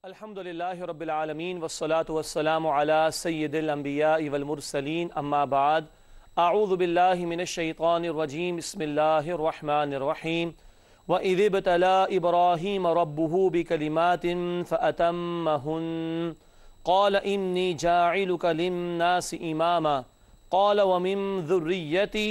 अल्हम्दुलिल्लाहि रब्बिल आलमीन वस्सलातु वस्सलामु अला सय्यिदिल अंबिया'i वल मुरसलीन अम्मा बाद अऊज़ु बिल्लाहि मिनश शैतानिर रजीम बिस्मिल्लाहिर रहमानिर रहीम व इज़ इब्तला इब्राहीम रब्बुहु बिकलिमातिन फ़अतम्महुन क़ाल इन्नी जाइलुका लिन्नासि इमामा क़ाल व मिन ज़ुर्रिय्यती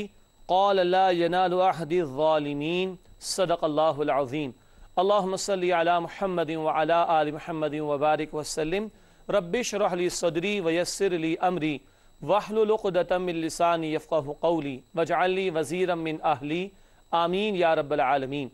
क़ाल ला यनालु अहदिज़ ज़ालिमीन सदक़ल्लाहुल अज़ीम। अल्लाहुम्मा सल्लि अला मुहम्मदिन व अला आलि मुहम्मदिन व बारिक वसल्लिम। रब्बि श्रह ली सदरी व यस्सिर ली अमरी वहलुल उक़दतम मिन लिसानी यफ़क़हु क़ौली वजअल ली वज़ीरम मिन अहली आमीन या रब्बल आलमीन।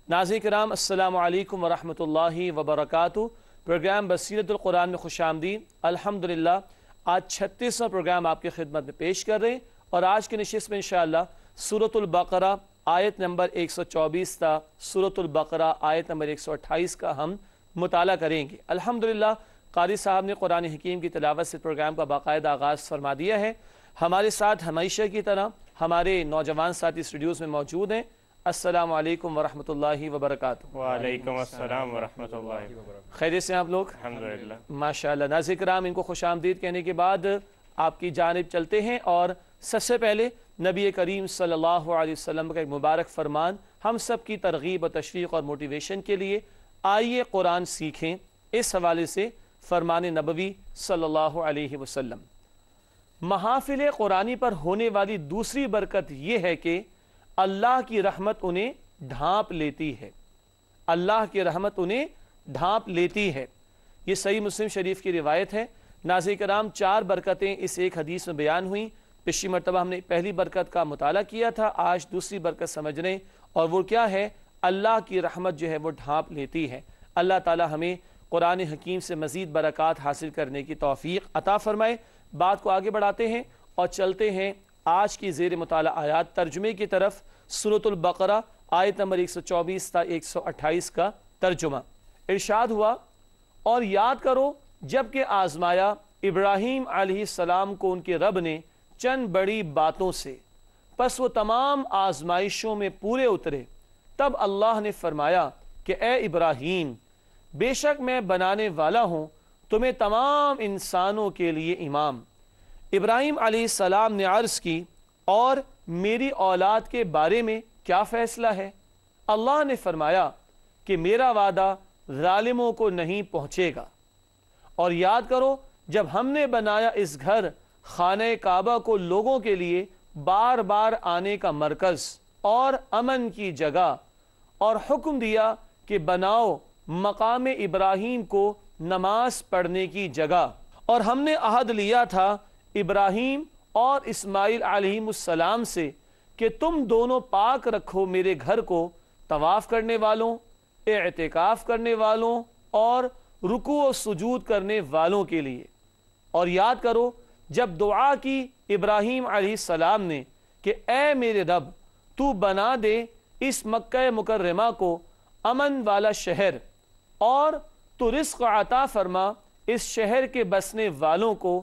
नाज़रीन किराम, अस्सलामु अलैकुम व रहमतुल्लाहि व बरकातुहू। प्रोग्राम बसीरतुल कुरान में खुशामदीद। अल्हम्दुलिल्लाह आज 36वां प्रोग्राम आपकी खिदमत में पेश कर रहे हैं और आज की नशिस्त में इंशाअल्लाह सूरतुल बक़रा आयत नंबर 124 था, सूरतुल बक़रा आयत नंबर 128 का हम मुताला करेंगे। अल्हम्दुलिल्लाह क़ारी साहब ने कुरान हकीम की तिलावत से प्रोग्राम का बाकायदा आगाज़ फरमा दिया है। हमारे साथ हमेशा की तरह हमारे नौजवान साथी स्टूडियोज़ में मौजूद हैं। अस्सलामु अलैकुम वरहमतुल्लाहि वबरकातुहू। वालेकुम अस्सलाम वरहमतुल्लाहि वबरकातुहू। खैरियत से आप लोग? अल्हम्दुलिल्लाह माशाअल्लाह। नाज़रीन किराम, इनको खुशामदीद कहने के बाद आपकी जानिब चलते हैं और सबसे पहले नबी करीम सल्लल्लाहु अलैहि वसल्लम का एक मुबारक फरमान हम सब की तरगीब और तशवीक़ और मोटिवेशन के लिए, आइए कुरान सीखें। इस हवाले से फरमान नबवी सल्लल्लाहु अलैहि वसल्लम। महाफिल कुरानी पर होने वाली दूसरी बरकत यह है कि अल्लाह की रहमत उन्हें ढांप लेती है। अल्लाह की रहमत उन्हें ढांप लेती है। ये सही मुस्लिम शरीफ की रिवायत है। नाज़रीन किराम, 4 बरकतें इस एक हदीस में बयान हुई। पिछली मरतबा हमने पहली बरकत का मुताला किया था, आज दूसरी बरकत समझ रहे हैं और वो क्या है? अल्लाह की रहमत जो है वो ढांप लेती है। अल्लाह ताला हमें कुरान हकीम से मज़ीद बरक़ात हासिल करने की तौफ़ीक़ अता फ़रमाए। बात को आगे बढ़ाते हैं और चलते हैं आज की ज़ेर मुताला आयात तर्जुमे की तरफ। सूरतुल बक़रा आयत नंबर 124 था 128 का तर्जुमा। इरशाद हुआ, और याद करो जबकि आज़माया इब्राहीम अलैहिस्सलाम को उनके रब ने चंद बड़ी बातों से, बस वो तमाम आजमाइशों में पूरे उतरे। तब अल्लाह ने फरमाया कि ए इब्राहीम, बेशक मैं बनाने वाला हूँ तुम्हें तमाम इंसानों के लिए इमाम। इब्राहीम अलैहिस्सलाम ने अर्ज़ की, और मेरी औलाद के बारे में क्या फ़ैसला है? अल्लाह ने फरमाया कि मेरा वादा ज़ालिमों को नहीं पहुँचेगा। और याद करो जब हमने बनाया इस घर खाने काबा को लोगों के लिए बार बार आने का मरकज़ और अमन की जगह, और हुक्म दिया कि बनाओ मकाम इब्राहीम को नमाज पढ़ने की जगह। और हमने अहद लिया था इब्राहीम और इस्माइल अलैहिमुस्सलाम से कि तुम दोनों पाक रखो मेरे घर को तवाफ़ करने वालों, एअतिकाफ़ करने वालों और रुकू और सुजूद करने वालों के लिए। और याद करो जब दुआ की इब्राहीम अलैहिस्सलाम ने कि ए मेरे रब, तू बना दे इस मक्का मुकर्रमा को अमन वाला शहर, और तू रिज़्क़ अता फरमा इस शहर के बसने वालों को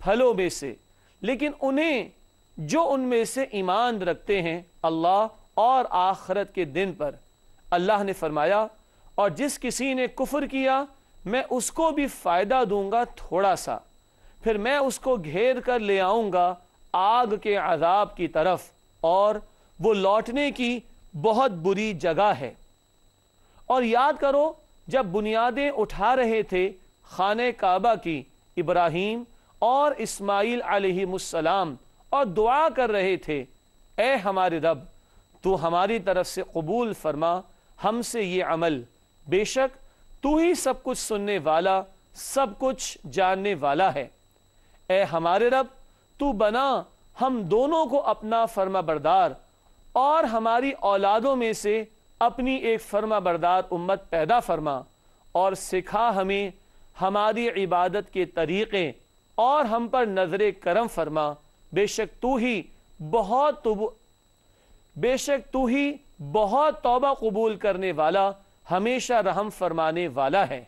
फलों में से, लेकिन उन्हें जो उनमें से ईमान रखते हैं अल्लाह और आखिरत के दिन पर। अल्लाह ने फरमाया, और जिस किसी ने कुफ्र किया मैं उसको भी फ़ायदा दूंगा थोड़ा सा, फिर मैं उसको घेर कर ले आऊँगा आग के अज़ाब की तरफ, और वो लौटने की बहुत बुरी जगह है। और याद करो जब बुनियादें उठा रहे थे खाने काबा की इब्राहीम और इस्माइल अलैहिमुस्सलाम, और दुआ कर रहे थे, ए हमारे रब, तू हमारी तरफ से कबूल फरमा हमसे ये अमल, बेशक तू ही सब कुछ सुनने वाला सब कुछ जानने वाला है। ए हमारे रब, तू बना हम दोनों को अपना फर्मा बरदार और हमारी औलादों में से अपनी एक फर्मा बरदार उम्मत पैदा फरमा, और सिखा हमें हमारी इबादत के तरीक़े, और हम पर नज़र करम फरमा। बेशक तू ही बहुत तौबा कबूल करने वाला, हमेशा रहम फरमाने वाला है।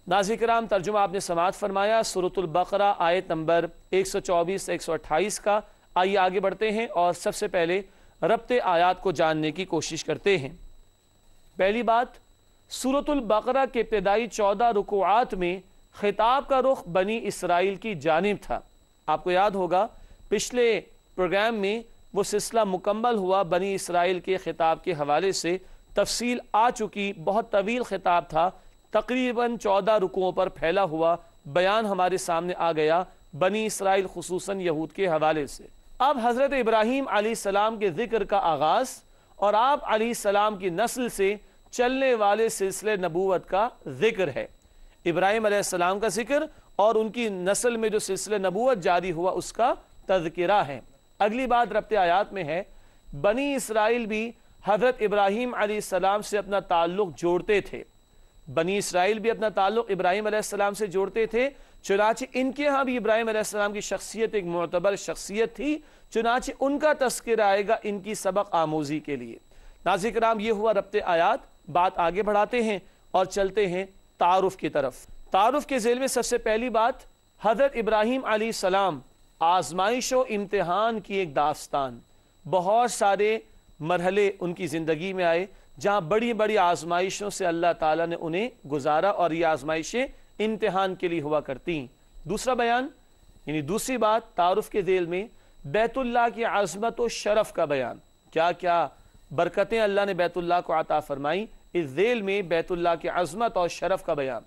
नाज़रीन किराम, तर्जुमा आपने समाअत फरमाया सूरतुल बक़रा आयत नंबर 124 से 128 का। आइए आगे बढ़ते हैं और सबसे पहले रब्ते आयात को जानने की कोशिश करते हैं। पहली बात, सूरतुल बकरा के इब्तिदाई 14 रुकुआत में खिताब का रुख बनी इसराइल की जानिब था। आपको याद होगा पिछले प्रोग्राम में वो सिलसिला मुकम्मल हुआ, बनी इसराइल के खिताब के हवाले से तफसील आ चुकी। बहुत तवील खिताब था, तकरीबन 14 रुकुओं पर फैला हुआ बयान हमारे सामने आ गया बनी इसराइल खुसूसन यहूद के हवाले से। अब हज़रत इब्राहीम अलैहिस्सलाम के ज़िक्र का आगाज़ और आप अलैहिस्सलाम की नस्ल से चलने वाले सिलसिले नबूवत का ज़िक्र है। इब्राहीम अलैहिस्सलाम का ज़िक्र और उनकी नस्ल में जो सिलसिले नबूवत जारी हुआ उसका तज़किरा है। अगली बात रब्ते आयात में है, बनी इसराइल भी हज़रत इब्राहीम अलैहिस्सलाम से अपना ताल्लुक़ जोड़ते थे। बनी इसराइल भी अपना ताल्लुक़ इब्राहीम अलैहिस्सलाम से जोड़ते थे। चुनांचे इनके यहाँ भी इब्राहीम अलैहिस्सलाम की शख्सियत एक मोतबर शख्सियत थी। चुनांचे उनका तज़किरा आएगा इनकी सबक आमोज़ी के लिए। नाज़रीन किराम, ये हुआ रब्ते आयात। बात आगे बढ़ाते हैं और चलते हैं तारुफ की तरफ। तारुफ के ज़ेल में सबसे पहली बात, हज़रत इब्राहीम अलैहिस्सलाम आजमाइश व इम्तिहान की एक दास्तान। बहुत सारे मरहले उनकी ज़िंदगी में आए जहाँ बड़ी बड़ी आजमाइशों से अल्लाह ताला ने उन्हें गुजारा और ये आजमाइशें इम्तिहान के लिए हुआ करती। दूसरा बयान यानी दूसरी बात तारुफ के ज़ेल में बैतुल्लाह की अज़मत व शरफ़ का बयान। क्या क्या बरकतें अल्लाह ने बैतुल्लाह को अता फरमाई, इस ज़ेल में बैतुल्लाह की अज़मत और शरफ़ का बयान।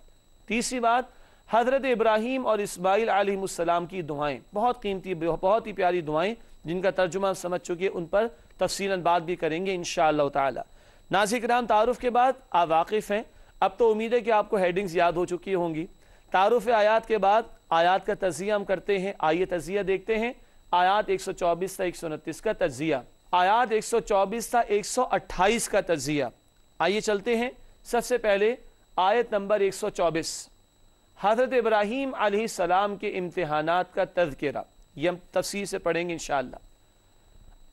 तीसरी बात हज़रत इब्राहीम और इस्माइल अलैहिस्सलाम की दुआएं, बहुत कीमती बहुत ही प्यारी दुआएं जिनका तर्जुमा समझ चुके, उन पर तफसीलन बात भी करेंगे इंशाअल्लाह ताला। नाज़रीन किराम, तारुफ के बाद आप वाकिफ़ हैं, अब तो उम्मीद है कि आपको हेडिंग्स याद हो चुकी होंगी। तारुफ आयात के बाद आयात का तज़िया हम करते हैं। आइए तज़िया देखते हैं। आयात 124 से 129 का तज़िया, आयात 124 से 128 का तज़िया। आइए चलते हैं। सबसे पहले आयत नंबर 124, हज़रत इब्राहीम अलैहिस्सलाम के इम्तिहानात का तज़किरा, ये हम तफसील से पढ़ेंगे इंशाअल्लाह।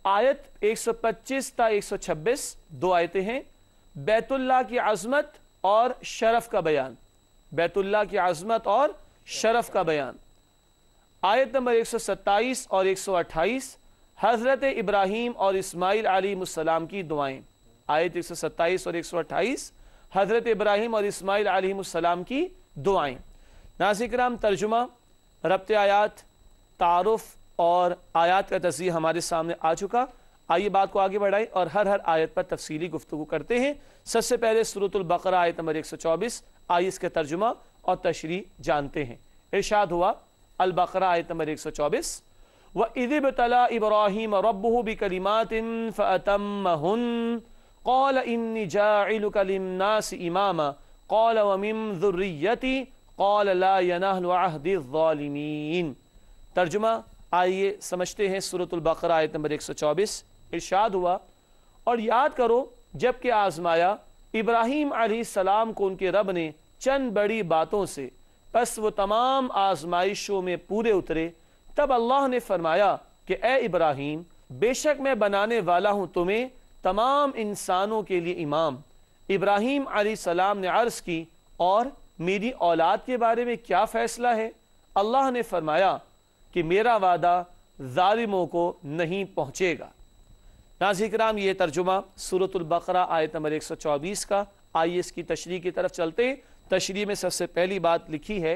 आयत 125 ता 126 दो आयतें हैं। बैतुल्लाह की अज़मत और शरफ़ का बयान, बैतुल्लाह की अज़मत और शरफ़ का बयान। आयत नंबर 127 और 128 हज़रत इब्राहीम और इस्माइल अलैहिस्सलाम की दुआएं। आयत 127 और 128 हज़रत इब्राहीम और इस्माइल अलैहिस्सलाम की दुआएं। नाज़रीन किराम, तर्जुमा, रब्ते आयात, तारुफ और आयात का तज़किरा हमारे सामने आ चुका। आइए बात को आगे बढ़ाएं और हर हर आयत पर तफसीली गुफ्तगू करते हैं। सबसे पहले सूरतुल बकरा आयत नंबर 124, आइए इसके तर्जुमा और तशरीह जानते हैं। इरशाद हुआ, अल बकरा आयत नंबर 124, व इज़िब्तला इब्राहीम रब्बुहु बिकलिमातिन फ़अतम्महुन क़ाल इन्नी जाइलुका लिन्नासि इमामा क़ाल व मिन ज़ुर्रिय्यती क़ाल ला यनालु अहदी ज़ालिमीन। तर्जुमा आइए समझते हैं। सूरतुल बकरा आयत नंबर 124, इरशाद हुआ, और याद करो जबकि आजमाया इब्राहीम अलैहिस्सलाम को उनके रब ने चंद बड़ी बातों से, बस वो तमाम आजमाइशों में पूरे उतरे। तब अल्लाह ने फरमाया कि ए इब्राहीम, बेशक मैं बनाने वाला हूँ तुम्हें तमाम इंसानों के लिए इमाम। इब्राहीम अलैहिस्सलाम ने अर्ज़ की, और मेरी औलाद के बारे में क्या फ़ैसला है? अल्लाह ने फरमाया कि मेरा वादा ज़ालिमों को नहीं पहुँचेगा। नाज़रीन किराम, ये तर्जुमा सूरतुल बकरा आयत नंबर 124 का। आइए इसकी तशरीह की तरफ चलते हैं। तशरीह में सबसे पहली बात लिखी है,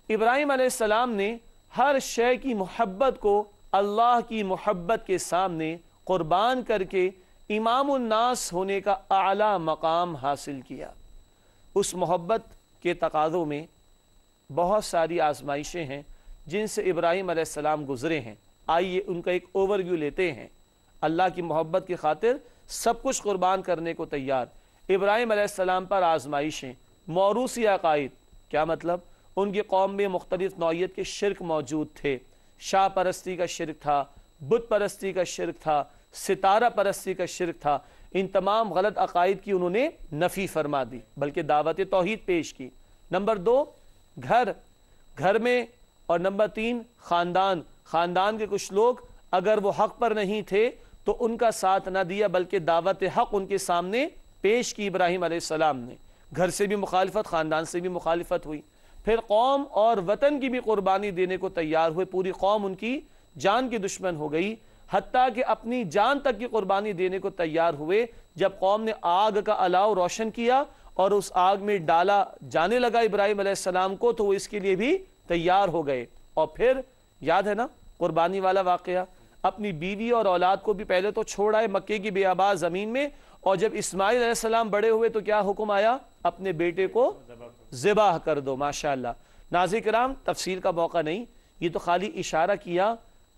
इब्राहीम अलैहिस्सलाम ने हर शय की मोहब्बत को अल्लाह की मोहब्बत के सामने कुर्बान करके इमामुन नास होने का आला मकाम हासिल किया। उस मोहब्बत के तकाज़ों में बहुत सारी आजमाइशें हैं जिनसे इब्राहीम अलैहिस्सलाम गुजरे हैं। आइए उनका एक ओवरव्यू लेते हैं। अल्लाह की मोहब्बत की खातिर सब कुछ कुर्बान करने को तैयार इब्राहीम अलैहिस्सलाम पर आजमाइशें। मौरूसी अकायद, क्या मतलब? उनकी कौम में मुख्तलिफ नौइयत के शिरक मौजूद थे। शाह परस्ती का शिरक था, बुत परस्ती का शिरक था, सितारा परस्ती का शिरक था। इन तमाम गलत अकायद की उन्होंने नफ़ी फरमा दी, बल्कि दावत तौहीद पेश की। नंबर 2 घर में, और नंबर 3 ख़ानदान के कुछ लोग अगर वो हक़ पर नहीं थे तो उनका साथ न दिया, बल्कि दावत हक़ उनके सामने पेश की इब्राहीम अलैहिस्सलाम ने। घर से भी मुखालिफत, ख़ानदान से भी मुखालिफत हुई। फिर कौम और वतन की भी कुर्बानी देने को तैयार हुए। पूरी कौम उनकी जान की दुश्मन हो गई, हत्ता कि अपनी जान तक की कुर्बानी देने को तैयार हुए। जब कौम ने आग का अलाव रोशन किया اور اس آگ میں ڈالا جانے لگا ابراہیم علیہ السلام کو تو وہ اس کے لیے بھی تیار ہو گئے. اور پھر یاد ہے نا قربانی والا واقعہ, اپنی بیوی اور اولاد کو بھی پہلے تو چھوڑ آئے مکے کی بیابان زمین میں, اور جب اسماعیل علیہ السلام بڑے ہوئے تو کیا حکم آیا, اپنے بیٹے کو ذبح کر دو. ماشاءاللہ. ناظرین کرام تفصیل کا موقع نہیں, یہ تو خالی اشارہ کیا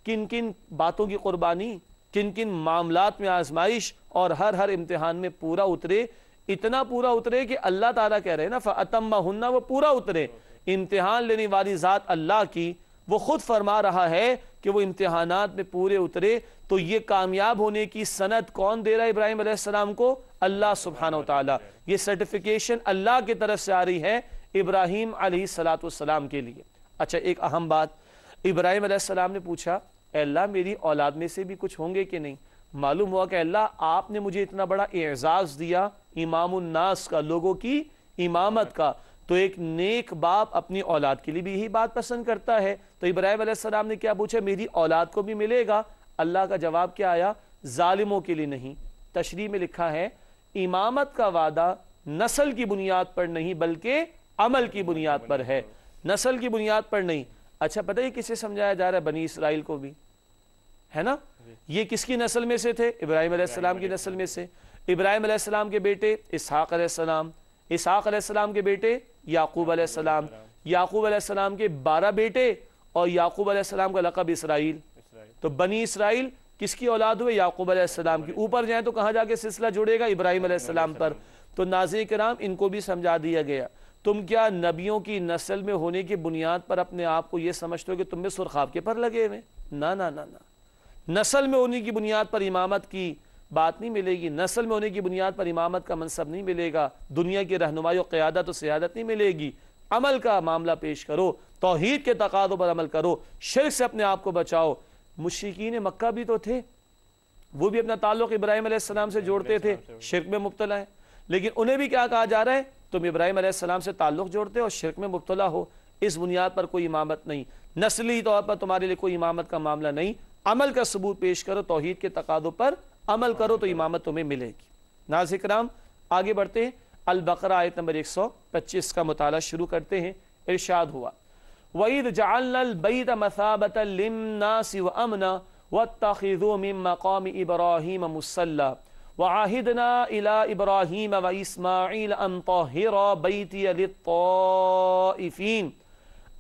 کن کن باتوں کی قربانی, کن کن معاملات میں آزمائش, اور ہر امتحان میں پورا اترے. اتنا پورا اترے کہ اللہ تعالیٰ کہہ رہے ہیں نا فَأَتَمَّهُنَّ, وہ پورا اترے. امتحان لینے والی ذات اللہ کی, وہ خود فرما رہا ہے کہ وہ امتحانات میں پورے اترے. تو یہ کامیاب ہونے کی سند کون دے رہا ہے ابراہیم علیہ السلام کو؟ اللہ سبحانہ وتعالی. یہ سرٹیفیکیشن اللہ کی طرف سے آ رہی ہے ابراہیم علیہ السلام کے لیے. اچھا, ایک اہم بات, ابراہیم علیہ السلام نے پوچھا اے اللہ میری اولاد میں سے بھی کچھ ہوں گے کہ نہیں؟ معلوم ہوا کہ اللہ آپ نے مجھے اتنا بڑا اعزاز دیا امام الناس کا, لوگوں کی امامت کا, تو ایک نیک باپ اپنی اولاد کے لیے بھی یہی بات پسند کرتا ہے. تو ابراہیم علیہ السلام نے کیا پوچھا, میری اولاد کو بھی ملے گا؟ اللہ کا جواب کیا آیا, ظالموں کے لیے نہیں. تشریح میں لکھا ہے امامت کا وعدہ نسل کی بنیاد پر نہیں بلکہ عمل کی بنیاد پر ہے, نسل کی بنیاد پر نہیں. اچھا پتہ ہے کسے سمجھایا جا رہا ہے؟ بنی اسرائیل کو بھی ہے نا. یہ کس کی نسل میں سے تھے؟ ابراہیم علیہ السلام کی نسل میں سے. ابراہیم علیہ السلام کے بیٹے اسحاق علیہ السلام, اسحاق علیہ السلام کے بیٹے یعقوب علیہ السلام, یعقوب علیہ السلام کے 12 بیٹے, اور یعقوب علیہ السلام کا لقب اسرائیل. تو بنی اسرائیل کس کی اولاد ہوئے؟ یعقوب علیہ السلام کی. اوپر جائیں تو کہاں جا کے سلسلہ جڑے گا؟ ابراہیم علیہ السلام پر. تو ناظرین کرام ان کو بھی سمجھا دیا گیا, تم کیا نبیوں کی نسل میں ہونے کی بنیاد پر اپنے آپ کو یہ سمجھتے ہو کہ تم میں سرخاب کے پر لگے ہوئے؟ نہ نہ نہ, نسل میں ہونے کی بنیاد پر امامت کی بات نہیں ملے گی, نسل میں ہونے کی بنیاد پر امامت کا منصب نہیں ملے گا, دنیا کی رہنمائی و قیادت و سیادت نہیں ملے گی. عمل کا معاملہ پیش کرو, توحید کے تقاضوں پر عمل کرو, شرک سے اپنے آپ کو بچاؤ. مشرکین مکہ بھی تو تھے, وہ بھی اپنا تعلق ابراہیم علیہ السلام سے جوڑتے تھے, شرک میں مبتلا ہیں, لیکن انہیں بھی کیا کہا جا رہا ہے, تم ابراہیم علیہ السلام سے تعلق جوڑتے ہو اور شرک میں مبتلا ہو, اس بنیاد پر کوئی امامت نہیں, نسلی طور پر تمہارے لیے کوئی امامت کا معاملہ نہیں. عمل کا ثبوت پیش کرو, توحید کے تقاضوں پر عمل کرو تو امامت تمہیں ملے گی. ناظرین کرام آگے بڑھتے ہیں, البقرہ آیت نمبر 125 کا مطالعہ شروع کرتے ہیں. ارشاد ہوا وَإِذْ جَعَلْنَا الْبَيْتَ مَثَابَةً لِلنَّاسِ وَأَمْنًا وَاتَّخِذُوا مِن مَّقَامِ إِبْرَاهِيمَ مُصَلًّى وَعَهِدْنَا إِلَىٰ إِبْرَاهِيمَ وَإِسْمَاعِيلَ أَن طَهِّرَا بَيْتِيَ لِلطَّائِفِينَ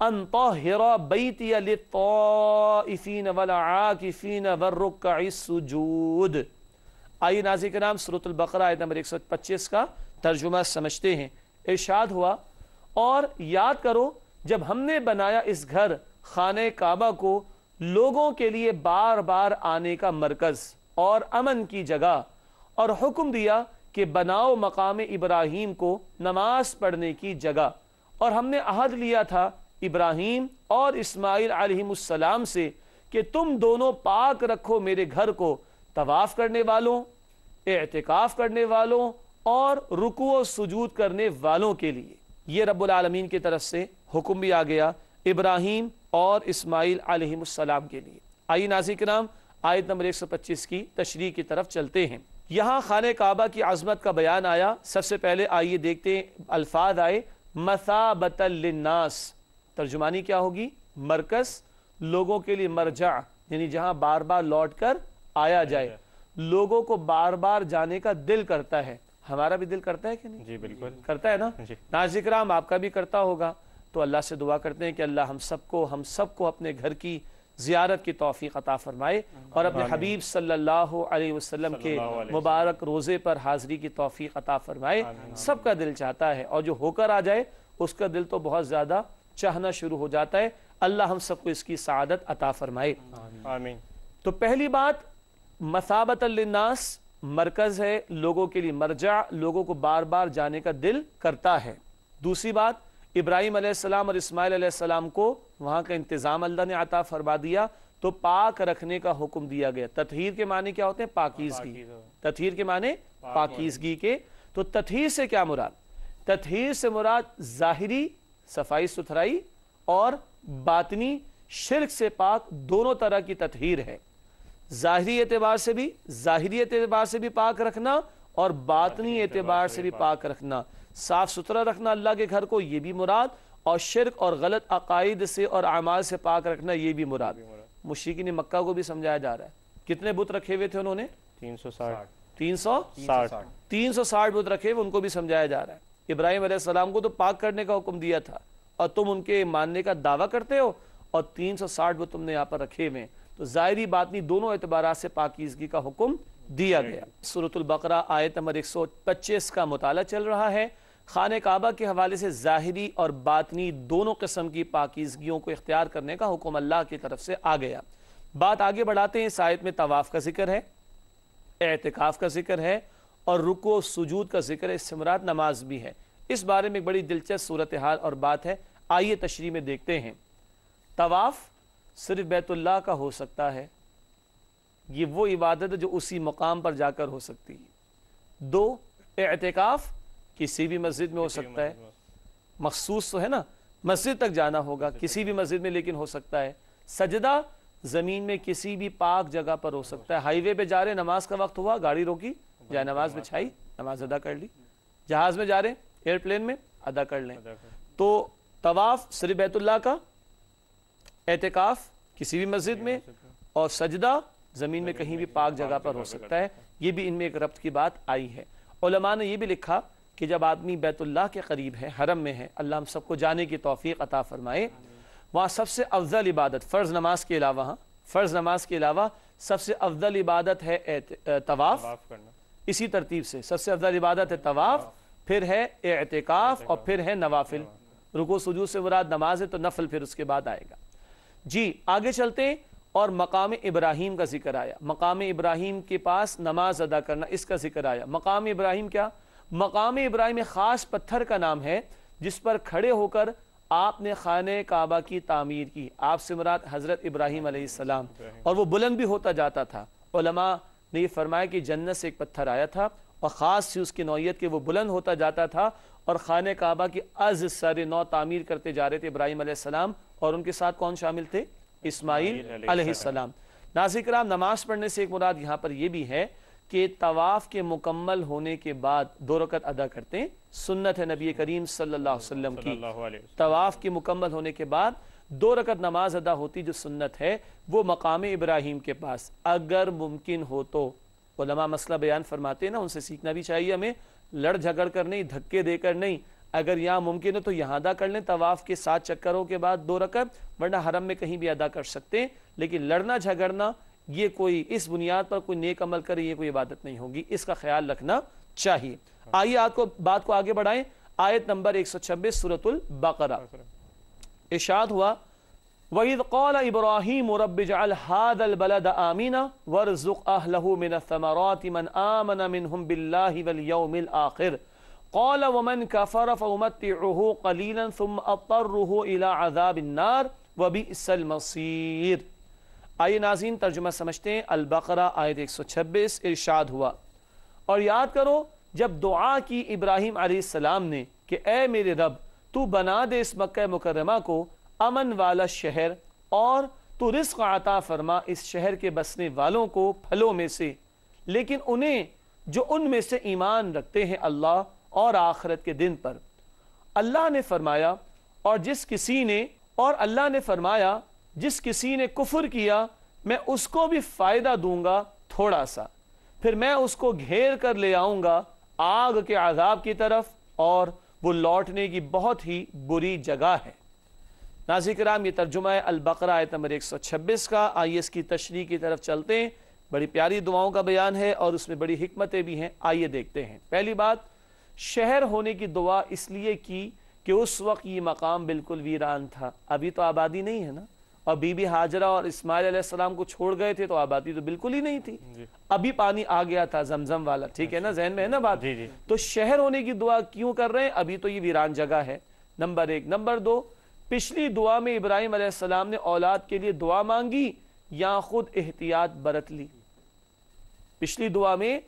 أَن طَهِّرَا بَيْتِيَ لِلطَّائِفِينَ وَالْعَاكِفِينَ وَالرُّكَّعِ السُّجُودِ. آئیے ناظرین کرام سورۃ البقرہ آیت نمبر 125 کا ترجمہ سمجھتے ہیں. ارشاد ہوا اور یاد کرو جب ہم نے بنایا اس گھر خانہ کعبہ کو لوگوں کے لیے بار بار آنے کا مرکز اور امن کی جگہ, اور حکم دیا کہ بناؤ مقام ابراہیم کو نماز پڑھنے کی جگہ, اور ہم نے عہد لیا تھا ابراہیم اور اسماعیل علیہ السلام سے کہ تم دونوں پاک رکھو میرے گھر کو طواف کرنے والوں, اعتکاف کرنے والوں اور رکوع و سجود کرنے والوں کے لیے. یہ رب العالمین کی طرف سے حکم بھی آ گیا ابراہیم اور اسماعیل علیہ السلام کے لیے. آئیے ناظرین کرام آیت نمبر 125 کی تشریح کی طرف چلتے ہیں. یہاں خانہ کعبہ کی عظمت کا بیان آیا. سب سے پہلے آئیے دیکھتے ہیں الفاظ آئے مثابۃ للناس, ترجمانی کیا ہوگی؟ مرکز, لوگوں کے لیے مرجع, یعنی جہاں بار بار لوٹ کر آیا جائے, لوگوں کو بار بار جانے کا دل کرتا ہے. ہمارا بھی دل کرتا ہے کہ نہیں؟ جی بالکل کرتا ہے نا. ناظرین کرام آپ کا بھی کرتا ہوگا. تو اللہ سے دعا کرتے ہیں کہ اللہ ہم سب کو اپنے گھر کی زیارت کی توفیق عطا فرمائے, اور اپنے حبیب صلی اللہ علیہ وسلم کے مبارک روزے پر حاضری کی توفیق عطا فرمائے. سب کا دل چاہتا ہے, اور جو ہو کر آ جائے اس کا دل تو بہت زیادہ چاہنا شروع ہو جاتا ہے. اللہ ہم سب کو اس کی سعادت عطا فرمائے. آمین. تو پہلی بات مثابۃ للناس, مرکز ہے, لوگوں کے لیے مرجع, لوگوں کو بار بار جانے کا دل کرتا ہے. دوسری بات ابراہیم علیہ السلام اور اسماعیل علیہ السلام کو وہاں کا انتظام اللہ نے عطا فرما دیا, تو پاک رکھنے کا حکم دیا گیا. تطہیر کے معنی کیا ہوتے ہیں؟ پاکیزگی. تطہیر کے معنی پاکیزگی کے. تو تطہیر سے کیا مراد؟ تطہیر سے مراد ظاہری صفائی ستھرائی اور باطنی شرک سے پاک دونوں طرح کی تطہیر ہے. ظاہری اعتبار سے بھی پاک رکھنا اور باطنی اعتبار سے بھی پاک رکھنا. صاف ستھرا رکھنا اللہ کے گھر کو، یہ بھی مراد، اور شرک اور غلط عقائد سے اور اعمال سے پاک رکھنا، یہ بھی مراد۔ مشرکین مکہ کو بھی سمجھایا جا رہا ہے۔ کتنے بت رکھے ہوئے تھے انہوں نے؟ 360 بت رکھے ہوئے، ان کو بھی سمجھایا جا رہا ہے۔ ابراہیم علیہ السلام کو تو پاک کرنے کا حکم دیا تھا، اور تم ان کے ماننے کا دعویٰ کرتے ہو، اور 360 بت تم نے یہاں پر رکھے ہوئے ہیں، تو ظاہری باطنی دونوں اعتبارات سے پاکیزگی کا حکم دیا گیا۔ سورۃ البقرہ آیت نمبر 125 کا مطالعہ چل رہا ہے۔ خانہ کعبہ کے حوالے سے ظاہری اور باطنی دونوں قسم کی پاکیزگیوں کو اختیار کرنے کا حکم اللہ کی طرف سے آ گیا۔ بات آگے بڑھاتے ہیں۔ اس آیت میں طواف کا ذکر ہے، اعتکاف کا ذکر ہے، اور رکوع و سجود کا ذکر ہے۔ اس سے مراد نماز بھی ہے۔ اس بارے میں ایک بڑی دلچسپ صورتحال اور بات ہے، آئیے تشریح میں دیکھتے ہیں۔ طواف صرف بیت اللہ کا ہو سکتا ہے، یہ وہ عبادت ہے جو اسی مقام پر جا کر ہو سکتی ہے۔ 2، اعتکاف کسی بھی مسجد میں ہو سکتا ہے، مخصوص تو ہے نا، مسجد تک جانا ہوگا، کسی بھی مسجد میں لیکن ہو سکتا ہے۔ سجدہ زمین میں کسی بھی پاک جگہ پر ہو سکتا ہے۔ ہائی وے پہ جا رہے، نماز کا وقت ہوا، گاڑی روکی، جائے نماز بچھائی، نماز ادا کر لی۔ جہاز میں جا رہے، ایئرپلین میں، ادا کر لیں۔ تو طواف صرف بیت اللہ کا، اعتکاف کسی بھی مسجد میں، اور سجدہ زمین میں کہیں بھی پاک جگہ پر ہو سکتا ہے۔ یہ بھی ان میں ایک ربط کی بات آئی ہے۔ علماء نے یہ بھی لکھا کہ جب آدمی بیت اللہ کے قریب ہے، حرم میں ہے، اللہ ہم سب کو جانے کی توفیق عطا فرمائے، وہاں سب سے افضل عبادت فرض نماز کے علاوہ، فرض نماز کے علاوہ سب سے افضل عبادت ہے طواف۔ اسی ترتیب سے سب سے افضل عبادت ہے طواف، پھر ہے اعتکاف، اور پھر ہے نوافل۔ رکوع سجود سے مراد نماز ہے، تو نفل پھر اس کے بعد آئے گا۔ جی آگے چلتے ہیں، اور مقام ابراہیم کا ذکر آیا۔ مقام ابراہیم کے پاس نماز ادا کرنا، اس کا ذکر آیا۔ مقام ابراہیم کیا؟ مقام ابراہیم ایک خاص پتھر کا نام ہے جس پر کھڑے ہو کر آپ نے خانہ کعبہ کی تعمیر کی۔ آپ سے مراد حضرت ابراہیم علیہ السلام، اور وہ بلند بھی ہوتا جاتا تھا۔ علماء نے یہ فرمایا کہ جنت سے ایک پتھر آیا تھا، اور خاص سی اس کی نوعیت کہ وہ بلند ہوتا جاتا تھا، اور خانہ کعبہ کی از سر نو تعمیر کرتے جا رہے تھے ابراہیم علیہ السلام، اور ان کے ساتھ کون شامل تھے؟ اسماعیل علیہ السلام۔ ناظرین کرام، نماز پڑھنے سے ایک مراد یہاں پر یہ بھی ہے کہ طواف کے مکمل ہونے کے بعد 2 رکعت ادا کرتے ہیں۔ سنت ہے نبی کریم صلی اللہ علیہ وسلم کی، طواف کے مکمل ہونے کے بعد 2 رکعت نماز ادا ہوتی، جو سنت ہے وہ مقام ابراہیم کے پاس۔ اگر ممکن ہو تو علماء مسئلہ بیان فرماتے ہیں نا، ان سے سیکھنا بھی چاہیے ہمیں، لڑ جھگڑ کر نہیں، دھکے دے کر نہیں۔ اگر یہاں ممکن ہے تو یہاں ادا کر لیں طواف کے 7 چکروں کے بعد 2 رکعت، ورنہ حرم میں کہیں بھی ادا کر سکتے ہیں۔ لیکن لڑنا جھگڑنا، یہ کوئی اس بنیاد پر کوئی نیک عمل کرے، یہ کوئی عبادت نہیں ہوگی، اس کا خیال رکھنا چاہیے۔ آئیے بات کو آگے بڑھائیں۔ آیت نمبر 126 سورۃ البقرہ، ارشاد ہوا وَإِذْ قَالَ إِبْرَاهِيمُ رَبِّ اجْعَلْ هَذَا الْبَلَدَ آمِنًا وَارْزُقْ أَهْلَهُ مِنَ الثَّمَرَاتِ مَنْ آمَنَ مِنْهُمْ بِاللَّهِ وَالْيَوْمِ الْآخِرِ قَالَ وَمَنْ كَفَرَ فَأُمَتِّعُهُ قَلِيلًا ثُمَّ أَضْطَرُّهُ إِلَى عَذَابِ النَّارِ وَبِئْسَ الْمَصِيرُ۔ آئیے ناظرین ترجمہ سمجھتے ہیں۔ البقرہ آیت 126، ارشاد ہوا، اور یاد کرو جب دعا کی ابراہیم علیہ السلام نے کہ اے میرے رب، تو بنا دے اس مکہ مکرمہ کو امن والا شہر، اور تو رزق عطا فرما اس شہر کے بسنے والوں کو پھلوں میں سے، لیکن انہیں جو ان میں سے ایمان رکھتے ہیں اللہ اور آخرت کے دن پر۔ اللہ نے فرمایا جس کسی نے کفر کیا میں اس کو بھی فائدہ دوں گا تھوڑا سا، پھر میں اس کو گھیر کر لے آؤں گا آگ کے عذاب کی طرف، اور وہ لوٹنے کی بہت ہی بری جگہ ہے۔ ناظرین کرام، یہ ترجمہ ہے البقرہ آیت نمبر 126 کا۔ آئیے اس کی تشریح کی طرف چلتے ہیں۔ بڑی پیاری دعاؤں کا بیان ہے اور اس میں بڑی حکمتیں بھی ہیں، آئیے دیکھتے ہیں۔ پہلی بات، شہر ہونے کی دعا اس لیے کی کہ اس وقت یہ مقام بالکل ویران تھا، ابھی تو آبادی نہیں ہے نا، اور بی بی ہاجرہ اور اسماعیل علیہ السلام کو چھوڑ گئے تھے تو آبادی تو بالکل ہی نہیں تھی، ابھی پانی آ گیا تھا زمزم والا، ٹھیک ہے نا، ذہن میں ہے نا بات۔ تو شہر ہونے کی دعا کیوں کر رہے ہیں؟ ابھی تو یہ ویران جگہ ہے، نمبر 1۔ نمبر 2، پچھلی دعا میں ابراہیم علیہ السلام نے اولاد کے لیے دعا مانگی یا خود احتیاط برت لی؟ پچھلی دعا میں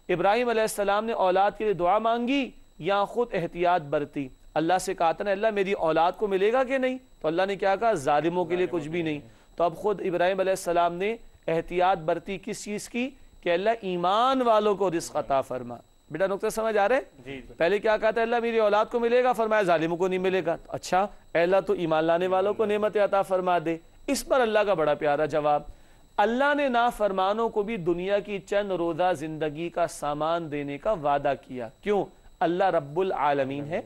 ابراہیم علیہ السلام نے اولاد کے لیے دعا مانگی یا خود احتیاط برتی؟ اللہ سے کہا تھا نا اللہ میری اولاد کو ملے گا کہ نہیں، تو اللہ نے کیا کہا؟ ظالموں کے لیے کچھ بھی نہیں۔ تو اب خود ابراہیم علیہ السلام نے احتیاط برتی کس چیز کی؟ کہ اللہ ایمان والوں کو رزق عطا فرما۔ بیٹا نقطہ سمجھ آ رہے؟ جی پہلے کیا کہتا ہے اللہ میری اولاد کو ملے گا، فرمایا ظالموں کو نہیں ملے گا. اچھا اے اللہ تو ایمان لانے والوں کو نعمت عطا فرما دے. اس پر اللہ کا بڑا پیارا جواب، اللہ نے نافرمانوں کو بھی دنیا کی چند روزہ زندگی کا سامان دینے کا وعدہ کیا. کیوں؟ اللہ رب العالمین ہے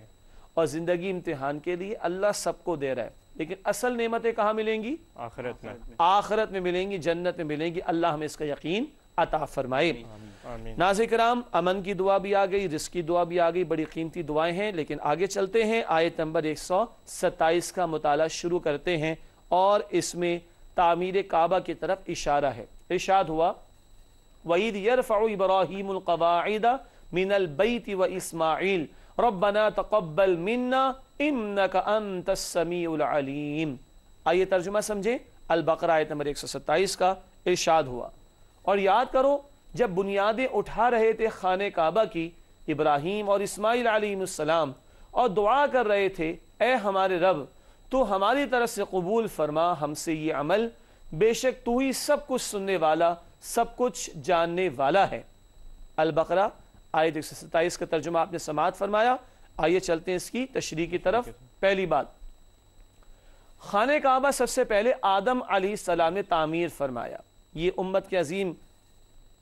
اور زندگی امتحان کے لیے اللہ سب کو دے رہا ہے، لیکن اصل نعمتیں کہاں ملیں گی؟ آخرت میں. آخرت میں ملیں گی، جنت میں ملیں گی. اللہ ہمیں اس کا یقین عطا فرمائے. آمین. ناظرین کرام، امن کی دعا بھی آ گئی، رزق کی دعا بھی آ گئی، بڑی قیمتی دعائیں ہیں. لیکن آگے چلتے ہیں، آیت نمبر 127 کا مطالعہ شروع کرتے ہیں اور اس میں تعمیر کعبہ کی طرف اشارہ ہے. ارشاد ہوا وَإِذْ يَرْفَعُ إِبْرَاهِيمُ الْقَوَاعِدَ مِنَ الْبَيْتِ وَإِسْمَاعِيلُ رَبَّنَا تَقَبَّلْ مِنَّا إِنَّكَ أَنْتَ السَّمِيعُ الْعَلِيمُ. آئیے ترجمہ سمجھیں. البقرہ آیت نمبر 127 کا ارشاد ہوا، اور یاد کرو جب بنیادیں اٹھا رہے تھے خانہ کعبہ کی ابراہیم اور اسماعیل علیہ السلام، اور دعا کر رہے تھے اے ہمارے رب تو ہماری طرف سے قبول فرما ہم سے یہ عمل، بے شک تو ہی سب کچھ سننے والا سب کچھ جاننے والا ہے. البقرہ آیت 127 کا ترجمہ آپ نے سماعت فرمایا. آئیے چلتے ہیں اس کی تشریح کی طرف. پہلی بات، خانہ کعبہ سب سے پہلے آدم علیہ السلام نے تعمیر فرمایا. یہ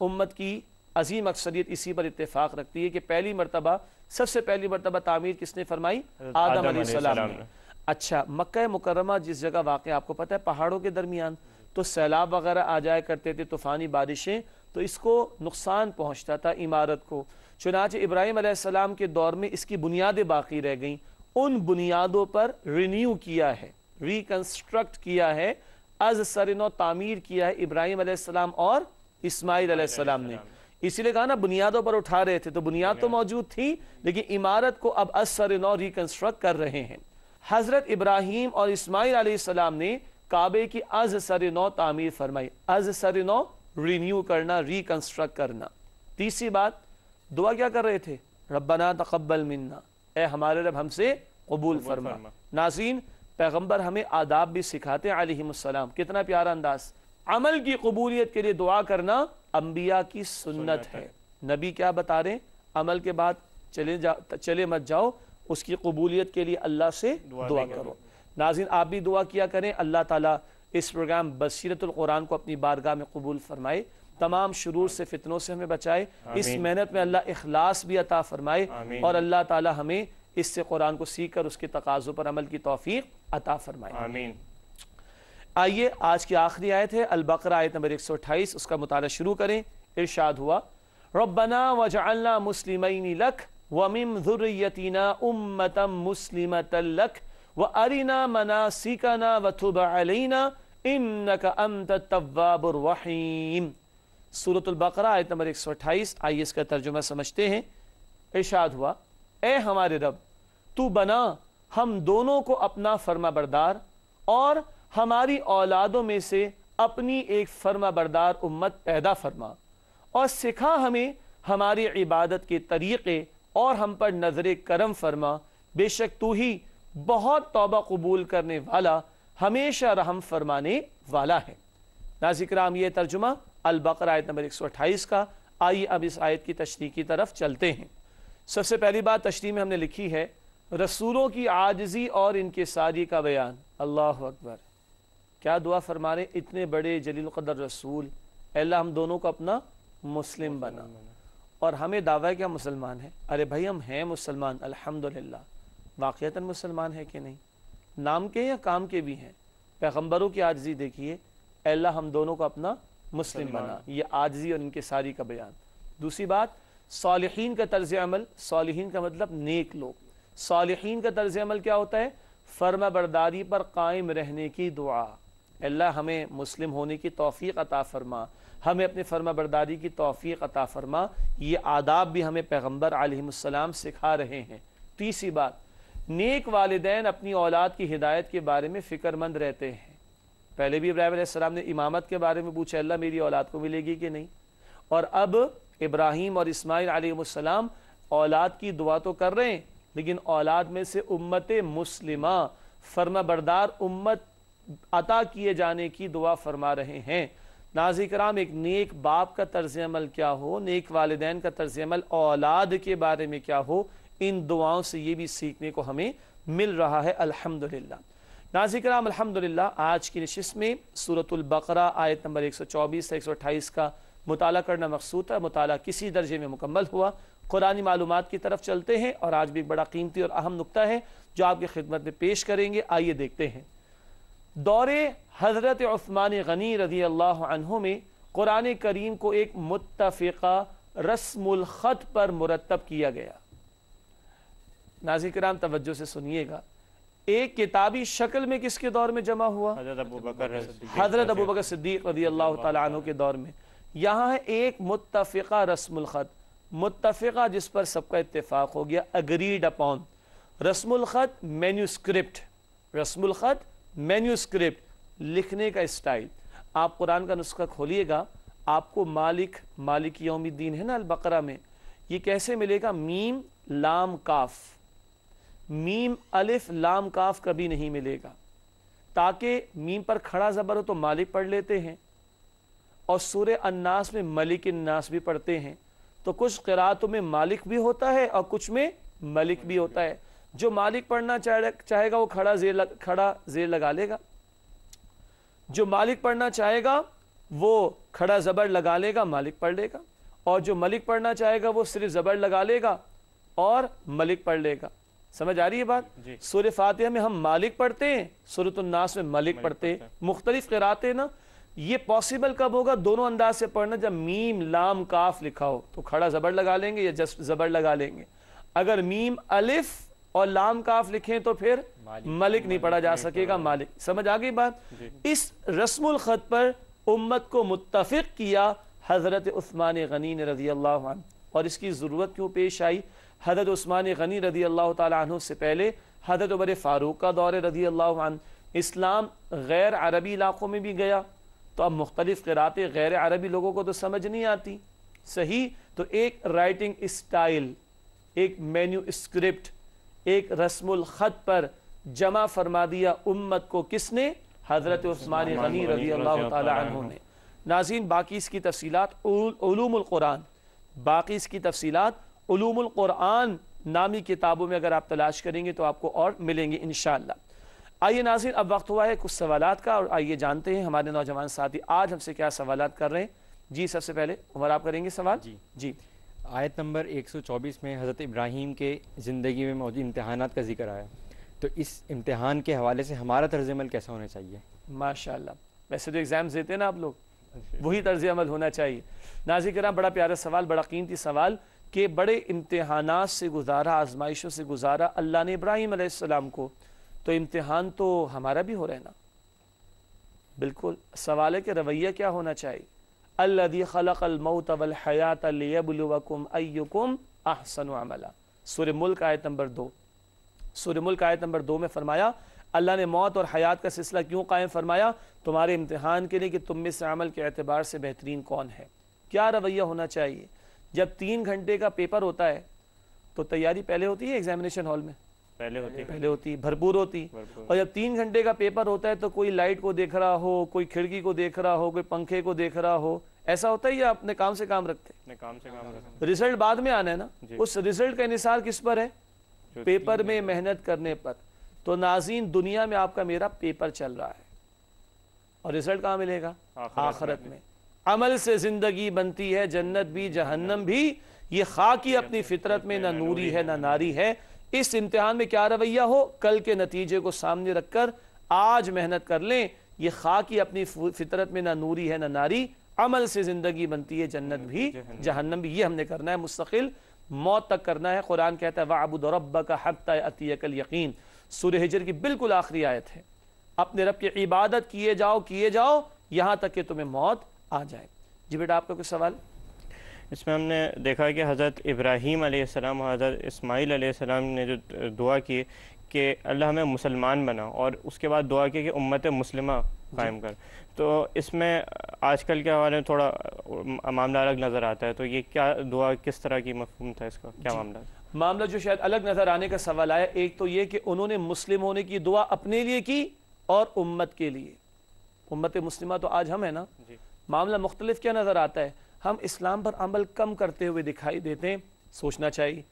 امت کی عظیم اکثریت اسی پر اتفاق رکھتی ہے کہ پہلی مرتبہ سب سے پہلی مرتبہ تعمیر کس نے فرمائی؟ آدم علیہ السلام نے. اچھا مکہ مکرمہ جس جگہ واقع آپ کو پتہ ہے پہاڑوں کے درمیان، تو سیلاب وغیرہ آ جایا کرتے تھے، طوفانی بارشیں، تو اس کو نقصان پہنچتا تھا عمارت کو. چنانچہ ابراہیم علیہ السلام کے دور میں اس کی بنیادیں باقی رہ گئیں، ان بنیادوں پر رینیو کیا ہے، ریکنسٹرکٹ کیا ہے، از سر نو تعمیر کیا ہے ابراہیم علیہ السلام اور اسماعیل علیہ السلام نے. اسی لیے کہا نا بنیادوں پر اٹھا رہے تھے، تو بنیاد تو موجود تھی لیکن عمارت کو اب از سر نو ریکنسٹرکٹ کر رہے ہیں. حضرت ابراہیم اور اسماعیل علیہ السلام نے کعبے کی از سر نو تعمیر فرمائی. از سر نو رینیو کرنا، ریکنسٹرکٹ کرنا. تیسری بات، دعا کیا کر رہے تھے؟ ربنا تقبل منا، اے ہمارے رب ہم سے قبول فرما. ناظرین پیغمبر ہمیں آداب بھی سکھاتے ہیں علیہ السلام. کتنا پیارا انداز. عمل کی قبولیت کے لیے دعا کرنا انبیاء کی سنت ہے. نبی کیا بتا رہے ہیں؟ عمل کے بعد چلے مت جاؤ، اس کی قبولیت کے لیے اللہ سے دعا کرو. ناظرین آپ بھی دعا کیا کریں، اللہ تعالیٰ اس پروگرام بصیرت القرآن کو اپنی بارگاہ میں قبول فرمائے، تمام شرور سے فتنوں سے ہمیں بچائے، اس محنت میں اللہ اخلاص بھی عطا فرمائے، اور اللہ تعالیٰ ہمیں اس سے قرآن کو سیکھ کر اس کے تقاضوں پر عمل کی توفیق عطا فرمائے. آمین. آئیے آج کی آخری آیت ہے البقرہ آیت نمبر 128، اس کا مطالعہ شروع کریں. ارشاد ہوا ربنا وجعلنا مسلمین لک ومن ذریتنا امتا مسلمتا لک وارنا مناسکنا وتب علینا انک انت التواب الرحیم. سورۃ البقرہ آیت نمبر 128. آئیے اس کا ترجمہ سمجھتے ہیں. ارشاد ہوا اے ہمارے رب تو بنا ہم دونوں کو اپنا فرما بردار اور ہماری اولادوں میں سے اپنی ایک فرما بردار امت پیدا فرما، اور سکھا ہمیں ہماری عبادت کے طریقے اور ہم پر نظر کرم فرما، بے شک تو ہی بہت توبہ قبول کرنے والا ہمیشہ رحم فرمانے والا ہے. ناظرین کرام یہ ترجمہ البقرہ آیت نمبر 128 کا. آئیے اب اس آیت کی تشریح کی طرف چلتے ہیں. سب سے پہلی بات تشریح میں ہم نے لکھی ہے رسولوں کی عاجزی اور انکساری کا بیان. اللہ اکبر، کیا دعا فرما رہے اتنے بڑے جلیل القدر رسول. اے اللہ ہم دونوں کو اپنا مسلم بنا، اور ہمیں دعویٰ ہے کہ ہم مسلمان ہیں. ارے بھائی ہم ہیں مسلمان الحمدللہ. واقعتاً مسلمان ہے کہ نہیں؟ نام کے یا کام کے بھی ہیں. پیغمبروں کی عاجزی دیکھیے، اے اللہ ہم دونوں کو اپنا مسلم بنا، یہ عاجزی اور انکساری کا بیان. دوسری بات صالحین کا طرز عمل. صالحین کا مطلب نیک لوگ. صالحین کا طرز عمل کیا ہوتا ہے؟ فرما برداری پر قائم رہنے کی دعا. اللہ ہمیں مسلم ہونے کی توفیق عطا فرما، ہمیں اپنے فرما برداری کی توفیق عطا فرما. یہ آداب بھی ہمیں پیغمبر علیہ السلام سکھا رہے ہیں. تیسری بات، نیک والدین اپنی اولاد کی ہدایت کے بارے میں فکر مند رہتے ہیں. پہلے بھی ابراہیم علیہ السلام نے امامت کے بارے میں پوچھا اللہ میری اولاد کو ملے گی کہ نہیں، اور اب ابراہیم اور اسماعیل علیہ السلام اولاد کی دعا تو کر رہے ہیں، لیکن اولاد میں سے امت مسلمہ فرما بردار امت عطا کیے جانے کی دعا فرما رہے ہیں. नाज़रीन करام, एक नेक बाप का तर्ज अमल क्या हो, नेक वालिदैन का तर्ज अमल औलाद के बारे में क्या हो, इन दुआओं से ये भी सीखने को हमें मिल रहा है अल्हम्दुलिल्लाह। नाज़रीन करम, अल्हम्दुलिल्लाह आज की नशिस्त में सूरतुल बकरा आयत नंबर 124 से 128 का मुताला करना मकसूद है। मुताला किसी दर्जे में मुकम्मल हुआ। कुरानी मालूमात की तरफ चलते हैं और आज भी एक बड़ा कीमती और अहम नुक्ता है जो आपकी खिदमत में पेश करेंगे। आइए देखते हैं। दौरे हज़रत उस्मान गनी रज़ी अल्लाह अन्हु में कुरान करीम को एक मुत्तफ़िक़ा रस्मुल ख़त पर मुरतब किया गया। नाज़रीन किराम तवज्जो से सुनिएगा, एक किताबी शक्ल में किसके दौर में जमा हुआ? हज़रत अबू बकर सिद्दीक़ रज़ी अल्लाह तआला अन्हु के दौर में। यहाँ है एक मुत्तफ़िक़ा रस्मुल ख़त, मुत्तफ़िक़ा जिस पर सबका इत्तेफाक हो गया, अग्रीड अपॉन। रस्मुल ख़त मैन्यूस्क्रिप्ट, रस्मुल ख़त मैन्यूस्क्रिप्ट, लिखने का स्टाइल। आप कुरान का नुस्खा खोलिएगा, आपको मालिक यौमिद्दीन है ना अल बकरा में, ये कैसे मिलेगा? मीम लाम काफ, मीम अलिफ लाम काफ कभी नहीं मिलेगा। ताकि मीम पर खड़ा ज़बर हो तो मालिक पढ़ लेते हैं, और सूरह अन्नास में मलिक अन्नास भी पढ़ते हैं। तो कुछ क़िराअतों में मालिक भी होता है और कुछ में मलिक भी होता है। जो मालिक पढ़ना चाहेगा वो खड़ा ज़ेर लगा लेगा, जो मालिक पढ़ना चाहेगा वो खड़ा ज़बर लगा लेगा, मालिक पढ़ लेगा, और जो मलिक पढ़ना चाहेगा वो सिर्फ ज़बर लगा लेगा और मलिक पढ़ लेगा। समझ आ रही है बात? सूरह फातिहा में हम मालिक पढ़ते हैं, सूरह नास में मलिक पढ़ते हैं। मुख्तलिफ क़िराअतें ना, ये पॉसिबल कब होगा? दोनों अंदाज से पढ़ना। जब मीम लाम काफ लिखा हो तो खड़ा ज़बर लगा लेंगे या जस्ट ज़बर लगा लेंगे। अगर मीम अलिफ और लाम काफ लिखें तो फिर मलिक नहीं पढ़ा जा सकेगा, मालिक। समझ आ गई बात? इस रस्मुल ख़त पर उम्मत को मुत्तफ़िक़ किया हज़रत उस्मान गनी ने रज़ी अल्लाह अन्हु। और इसकी ज़रूरत क्यों पेश आई? हज़रत उस्मान गनी रज़ी अल्लाह ताला अन्हु से पहले हज़रत उमर फ़ारूक का दौर रज़ी अल्लाह अन्हु। इस्लाम गैर अरबी इलाक़ों में भी गया, तो अब मुख्तलिफ़ क़िराअतें गैर अरबी लोगों को तो समझ नहीं आती, सही? तो एक राइटिंग स्टाइल, एक मैन्यूस्क्रिप्ट, एक रस्मुल ख़त पर जमा फरमा दिया उम्मत को। किसने? हज़रत उस्मान गनी रज़ी अल्लाह ताला अन्हु ने। नाज़रीन, बाकी इसकी तफ़सीलात उलूमुल कुरान, बाकी इसकी तफ़सीलात उलूमुल कुरान नामी किताबों में अगर आप तलाश करेंगे तो आपको और मिलेंगे इंशाअल्लाह। आइए नाज़रीन, अब वक्त हुआ है कुछ सवालात का, और आइए जानते हैं हमारे नौजवान साथी आज हमसे क्या सवालात कर रहे हैं। जी, सबसे पहले उमर आप करेंगे सवाल। जी। आयत नंबर 124 में हज़रत इब्राहीम के ज़िंदगी में मौजूद इम्तिहानात का जिक्र आया, तो इस इम्तिहान के हवाले से हमारा तर्ज़ अमल कैसा होना चाहिए? माशाअल्लाह, वैसे तो एग्ज़ाम्स देते हैं ना आप लोग, वही तर्ज़ अमल होना चाहिए। नाज़रीन किराम, बड़ा प्यारा सवाल, बड़ा कीमती सवाल कि बड़े इम्तिहानात से गुजारा, आजमाइशों से गुजारा अल्लाह ने इब्राहीम अलैहिस्सलाम को, तो इम्तिहान तो हमारा भी हो रहा है ना। बिल्कुल, सवाल है कि रवैया क्या होना चाहिए। अल्लज़ी खलक़ल मौत वल हयात लियब्लुवकुम अय्युकुम अहसनु अमला। सूरह मुल्क आयत नंबर 2, सूरह मुल्क आयत नंबर 2 में फरमाया अल्लाह ने मौत और हयात का सिलसिला क्यों कायम फरमाया? तुम्हारे इम्तिहान के लिए कि तुम में से अमल के एतबार से बेहतरीन कौन है। क्या रवैया होना चाहिए? जब 3 घंटे का पेपर होता है तो तैयारी पहले होती है एग्जामिनेशन हॉल में? पहले होती, भरपूर होती। और जब 3 घंटे का पेपर होता है तो कोई लाइट को देख रहा हो, कोई खिड़की को देख रहा हो, कोई पंखे को देख रहा हो, ऐसा होता है या अपने काम से काम रखते? रिजल्ट बाद में आना है ना, उस रिजल्ट का इन्हिसार किस पर है? पेपर में मेहनत करने पर। तो नाज़रीन, दुनिया में आपका मेरा पेपर चल रहा है और रिजल्ट कहाँ मिलेगा? आखिरत में। अमल से जिंदगी बनती है, जन्नत भी जहन्नम भी, ये खाकी अपनी फितरत में ना नूरी है ना नारी है। इस इम्तिहान में क्या रवैया हो? कल के नतीजे को सामने रखकर आज मेहनत कर लें। ये खाकी अपनी फितरत में ना नूरी है ना नारी, अमल से जिंदगी बनती है, जन्नत भी जहन्नम भी। ये हमने करना है, मुस्तकिल मौत तक करना है। कुरान कहता है वअबुद रब्बका हत्ता यअतियकल यकीन। सूरह हिजर की बिल्कुल आखिरी आयत है। अपने रब की इबादत किए जाओ यहाँ तक कि तुम्हें मौत आ जाए। जी बेटा, आपका कोई सवाल? इसमें हमने देखा कि हज़रत इब्राहीम अलैहिस्सलाम और हज़रत इस्माईल अलैहिस्सलाम ने जो दुआ की कि अल्लाह हमें मुसलमान बना, और उसके बाद दुआ की कि उम्मत मुस्लिमा कायम कर, तो इसमें आजकल के हवाले में थोड़ा मामला अलग नज़र आता है। तो ये क्या दुआ, किस तरह की मफ़हूम था इसका, क्या मामला? मामला जो शायद अलग नज़र आने का सवाल आया, एक तो ये कि उन्होंने मुस्लिम होने की दुआ अपने लिए की और उम्मत के लिए। उम्मत मुस्लिमा तो आज हम है ना, मामला मुख्तलिफ क्या नज़र आता है, हम इस्लाम पर अमल कम करते हुए दिखाई देते हैं, सोचना चाहिए।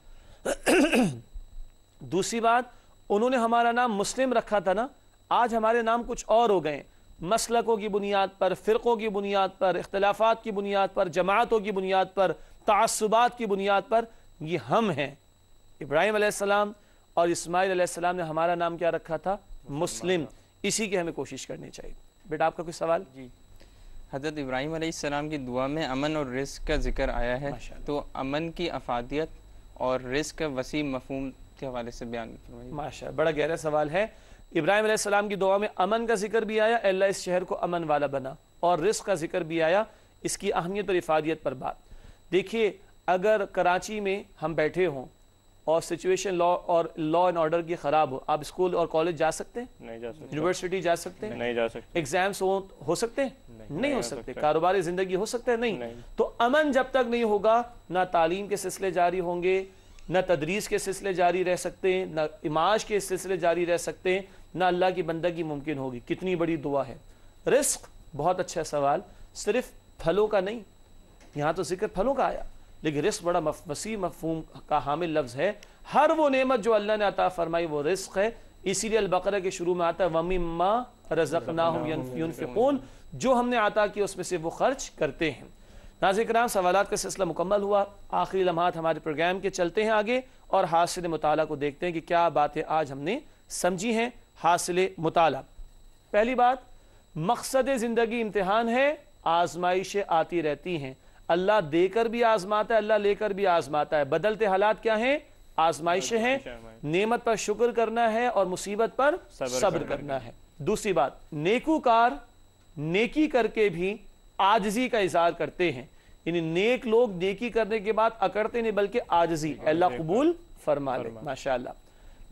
दूसरी बात, उन्होंने हमारा नाम मुस्लिम रखा था ना, आज हमारे नाम कुछ और हो गए, मसलकों की बुनियाद पर, फ़िरक़ों की बुनियाद पर, इख्तिलाफ़ात की बुनियाद पर, जमातों की बुनियाद पर, तअस्सुबात की बुनियाद पर। ये हम हैं। इब्राहीम अलैहिस्सलाम और इस्माइल अलैहिस्सलाम ने हमारा नाम क्या रखा था, मुस्लिम। इसी की हमें कोशिश करनी चाहिए। बेटा आपका कोई सवाल? जी, हज़रत इब्राहीम अलैहिस्सलाम की दुआ में अमन और रिज़्क़ का जिक्र आया है, तो अमन की अफादियत और रिज़्क़ का वसी मफ़हूम के हवाले से बयान फरमाइए। माशा, बड़ा गहरा सवाल है। इब्राहीम अलैहिस्सलाम की दुआ में अमन का जिक्र भी आया, अल्लाह इस शहर को अमन वाला बना, और रिज़्क़ का जिक्र भी आया। इसकी अहमियत और इफादियत पर बात देखिए, अगर कराची में हम बैठे हों और सिचुएशन लॉ एंड ऑर्डर की ख़राब हो, आप स्कूल और कॉलेज जा सकते हैं? नहीं जा सकते। यूनिवर्सिटी जा सकते हैं? नहीं जा सकते। एग्जाम्स हो सकते हैं? नहीं हो सकते। कारोबारी ज़िंदगी हो सकता है? नहीं। नहीं। तो अमन जब तक नहीं होगा, ना तालीम के सिलसिले जारी होंगे, न तदरीस के सिलसिले जारी रह सकते हैं, न इमाश के सिलसिले जारी रह सकते हैं, न अल्लाह की बंदगी मुमकिन होगी। कितनी बड़ी दुआ है। रिस्क, बहुत अच्छा सवाल। सिर्फ फलों का नहीं, यहाँ तो जिक्र फलों का आया, लेकिन रिस्क बड़ा वसी मफहूम का हामिल लफ्ज़ है। हर वो नेमत जो अल्लाह ने अता फरमाई वो रिस्क है। इसीलिए अल-बक़रा के शुरू में आता है वमिम्मा रज़क़नाहुम युनफ़िक़ून, जो हमने अता किया उसमें से वो खर्च करते हैं। नाज़रीन किराम, सवालात का सिलसिला मुकम्मल हुआ। आखिरी लम्हात हमारे प्रोग्राम के चलते हैं आगे और हासिल मुताला को देखते हैं कि क्या बातें आज हमने समझी हैं। हासिल मुताला, पहली बात, मकसद ज़िंदगी इम्तिहान है, आजमाइशें आती रहती हैं। अल्लाह देकर भी आजमाता है, अल्लाह लेकर भी आजमाता है। बदलते हालात क्या हैं? आजमाइशें हैं। नेमत पर शुक्र करना है और मुसीबत पर सब्र करना है। दूसरी बात, नेकूकार नेकी करके भी आजजी का इज़हार करते हैं, यानी नेक लोग नेकी करने के बाद अकड़ते नहीं बल्कि आजजी, अल्लाह कबूल फरमा ले। माशाअल्लाह।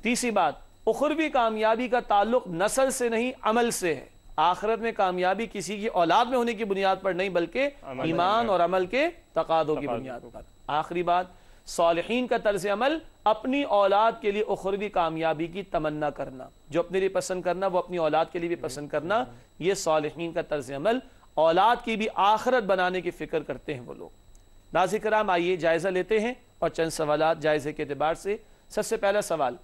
तीसरी बात, उखरवी कामयाबी का ताल्लुक नस्ल से नहीं अमल से है। आखिरत में कामयाबी किसी की औलाद में होने की बुनियाद पर नहीं बल्कि ईमान और अमल के तकादों की बुनियाद पर। आखिरी बात, सालिहीन का तर्ज अमल अपनी औलाद के लिए उखरवी कामयाबी की तमन्ना करना, जो अपने लिए पसंद करना वो अपनी औलाद के लिए भी पसंद करना, ये सालिहीन का तर्ज अमल। औलाद की भी आखिरत बनाने की फिक्र करते हैं वो लोग। नाज़रीन किराम, आइए जायज़ा लेते हैं और चंद सवालात जायज़े के एतबार से। सबसे पहला सवाल,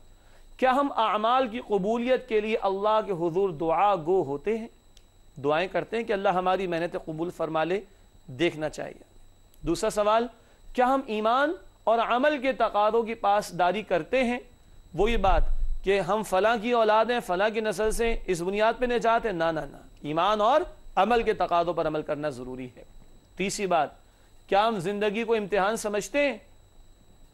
क्या हम अमाल की कबूलियत के लिए अल्लाह के हुजूर दुआ गो होते हैं? दुआएं करते हैं कि अल्लाह हमारी मेहनत कबूल फरमा ले? देखना चाहिए। दूसरा सवाल, क्या हम ईमान और अमल के तकादों की पासदारी करते हैं? वो ये बात कि हम फलां की औलाद हैं, फलां की नस्ल से, इस बुनियाद पर निजात है? ना ना ना, ईमान और अमल के तकादों पर अमल करना ज़रूरी है। तीसरी बात, क्या हम ज़िंदगी को इम्तिहान समझते हैं?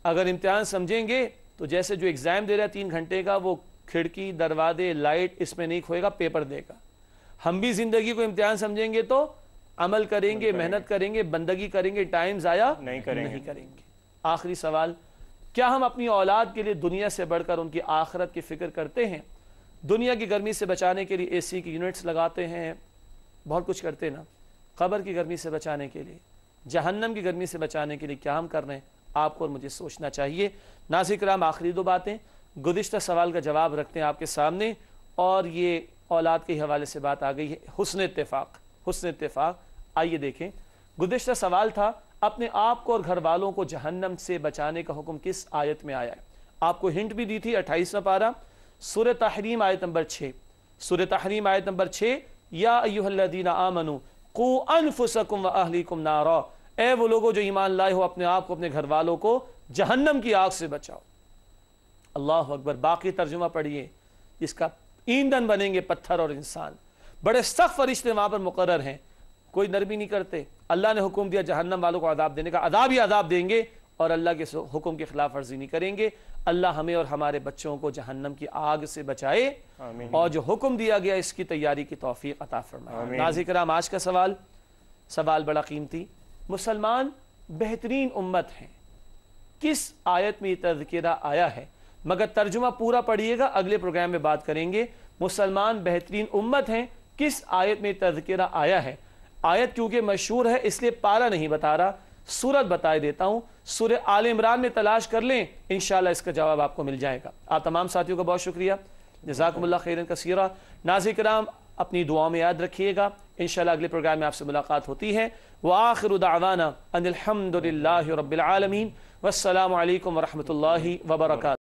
अगर इम्तिहान समझेंगे तो जैसे जो एग्ज़ाम दे रहा है 3 घंटे का, वो खिड़की, दरवाजे, लाइट इसमें नहीं खोएगा, पेपर देगा। हम भी ज़िंदगी को इम्तिहान समझेंगे तो अमल करेंगे, मेहनत करेंगे, बंदगी करेंगे, टाइम ज़ाया नहीं करेंगे। आखिरी सवाल, क्या हम अपनी औलाद के लिए दुनिया से बढ़कर उनकी आखिरत की फ़िक्र करते हैं? दुनिया की गर्मी से बचाने के लिए AC की यूनिट्स लगाते हैं, बहुत कुछ करते ना। क़ब्र की गर्मी से बचाने के लिए, जहन्नम की गर्मी से बचाने के लिए क्या हम कर रहे हैं? आपको और मुझे सोचना चाहिए। नाज़रीन किराम, आखिरी 2 बातें गुज़िश्ता सवाल का जवाब रखते हैं आपके सामने, और ये औलाद के हवाले से बात आ गई है। हुस्न इत्तेफाक। आइए देखें, गुज़िश्ता सवाल था अपने आप को और घर वालों को जहन्नम से बचाने का हुक्म किस आयत में आया है? आपको हिंट भी दी थी, 28वां पारा, सूरह तहरीम आयत नंबर 6। सूरह तहरीम आयत नंबर 6, या अय्युहल्लज़ीना आमनू कू अनफुसकुम व अहलीकुम नारा, ए वो लोगों जो ईमान लाए हो, अपने आप को, अपने घर वालों को जहन्नम की आग से बचाओ। अल्लाह अकबर। बाकी तर्जुमा पढ़िए, इसका ईंधन बनेंगे पत्थर और इंसान। बड़े सख्त फरिश्ते वहां पर मुकर्रर हैं, कोई नरमी नहीं करते। अल्लाह ने हुक्म दिया जहन्नम वालों को अदाब देने का, अदाब ही अदाब देंगे और अल्लाह के हुक्म की खिलाफ वर्जी नहीं करेंगे। अल्लाह हमें और हमारे बच्चों को जहन्नम की आग से बचाए और जो हुक्म दिया गया इसकी तैयारी की तौफीक अता फरमाए। नाज़रीन किराम, आज का सवाल बड़ा कीमती। मुसलमान बेहतरीन उम्मत हैं, किस आयत में तज़किरा आया है? मगर तर्जुमा पूरा पढ़िएगा, अगले प्रोग्राम में बात करेंगे। मुसलमान बेहतरीन उम्मत हैं, किस आयत में तज़किरा आया है? आयत क्योंकि मशहूर है इसलिए पारा नहीं बता रहा, सूरत बताए देता हूँ। सूरह आल इमरान में तलाश कर लें, इंशाअल्लाह इसका जवाब आपको मिल जाएगा। आप तमाम साथियों का बहुत शुक्रिया, जज़ाकुमुल्लाह खैरन कसीरा। नाज़रीन किराम, अपनी दुआ में याद रखिएगा। इंशाअल्लाह अगले प्रोग्राम में आपसे मुलाकात होती है। व आखिरु दावाना अनिल हम्दुलिल्लाहि रब्बिल आलमीन। वस्सलामु अलैकुम व रहमतुल्लाहि व बरकातुहू।